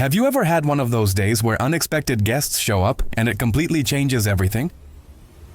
Have you ever had one of those days where unexpected guests show up and it completely changes everything?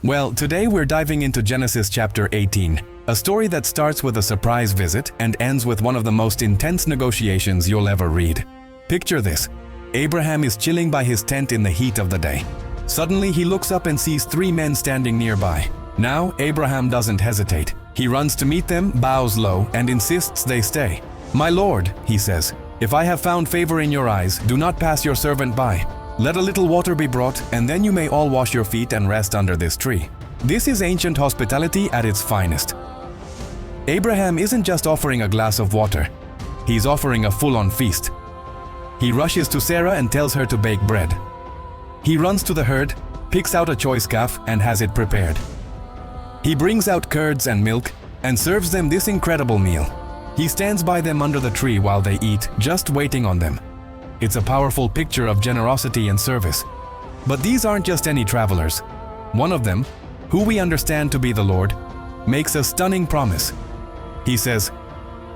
Well, today we're diving into Genesis chapter 18, a story that starts with a surprise visit and ends with one of the most intense negotiations you'll ever read. Picture this. Abraham is chilling by his tent in the heat of the day. Suddenly he looks up and sees three men standing nearby. Now, Abraham doesn't hesitate. He runs to meet them, bows low, and insists they stay. "My lord," he says, "if I have found favor in your eyes, do not pass your servant by. Let a little water be brought, and then you may all wash your feet and rest under this tree." This is ancient hospitality at its finest. Abraham isn't just offering a glass of water. He's offering a full-on feast. He rushes to Sarah and tells her to bake bread. He runs to the herd, picks out a choice calf, and has it prepared. He brings out curds and milk and serves them this incredible meal. He stands by them under the tree while they eat, just waiting on them. It's a powerful picture of generosity and service. But these aren't just any travelers. One of them, who we understand to be the Lord, makes a stunning promise. He says,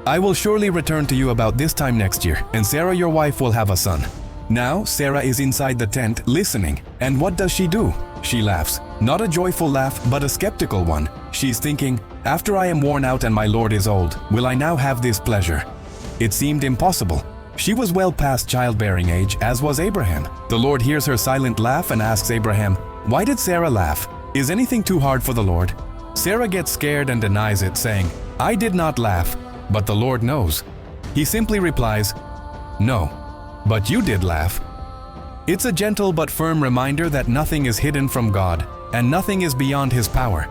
"I will surely return to you about this time next year, and Sarah your wife will have a son." Now, Sarah is inside the tent, listening, and what does she do? She laughs. Not a joyful laugh, but a skeptical one. She's thinking, "After I am worn out and my Lord is old, will I now have this pleasure?" It seemed impossible. She was well past childbearing age, as was Abraham. The Lord hears her silent laugh and asks Abraham, "Why did Sarah laugh? Is anything too hard for the Lord?" Sarah gets scared and denies it, saying, "I did not laugh, but the Lord knows." He simply replies, "No, but you did laugh." It's a gentle but firm reminder that nothing is hidden from God, and nothing is beyond His power.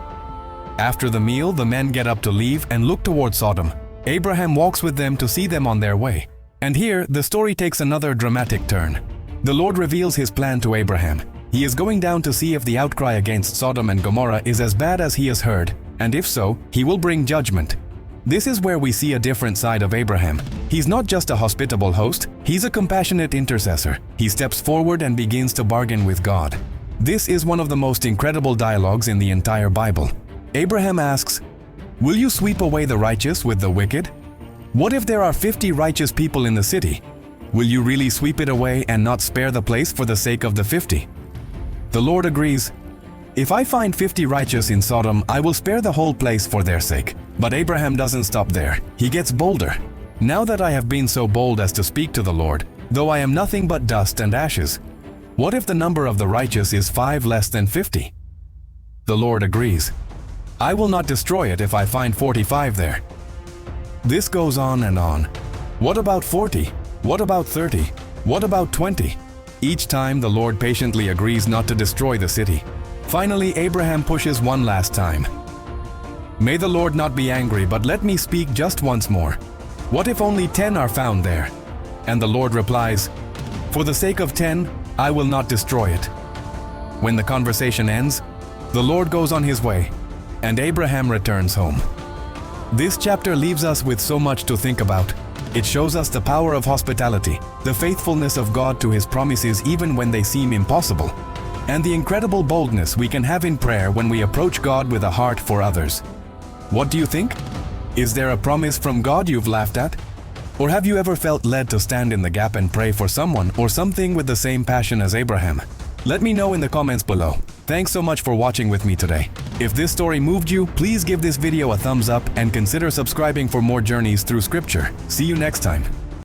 After the meal, the men get up to leave and look toward Sodom. Abraham walks with them to see them on their way. And here, the story takes another dramatic turn. The Lord reveals His plan to Abraham. He is going down to see if the outcry against Sodom and Gomorrah is as bad as he has heard, and if so, He will bring judgment. This is where we see a different side of Abraham. He's not just a hospitable host, he's a compassionate intercessor. He steps forward and begins to bargain with God. This is one of the most incredible dialogues in the entire Bible. Abraham asks, "Will you sweep away the righteous with the wicked? What if there are 50 righteous people in the city? Will you really sweep it away and not spare the place for the sake of the 50? The Lord agrees, "If I find 50 righteous in Sodom, I will spare the whole place for their sake." But Abraham doesn't stop there. He gets bolder. "Now that I have been so bold as to speak to the Lord, though I am nothing but dust and ashes, what if the number of the righteous is 5 less than 50? The Lord agrees. "I will not destroy it if I find 45 there." This goes on and on. What about 40? What about 30? What about 20? Each time the Lord patiently agrees not to destroy the city. Finally, Abraham pushes one last time. "May the Lord not be angry, but let me speak just once more. What if only 10 are found there?" And the Lord replies, "For the sake of 10, I will not destroy it." When the conversation ends, the Lord goes on His way, and Abraham returns home. This chapter leaves us with so much to think about. It shows us the power of hospitality, the faithfulness of God to His promises even when they seem impossible, and the incredible boldness we can have in prayer when we approach God with a heart for others. What do you think? Is there a promise from God you've laughed at? Or have you ever felt led to stand in the gap and pray for someone or something with the same passion as Abraham? Let me know in the comments below. Thanks so much for watching with me today. If this story moved you, please give this video a thumbs up and consider subscribing for more journeys through Scripture. See you next time.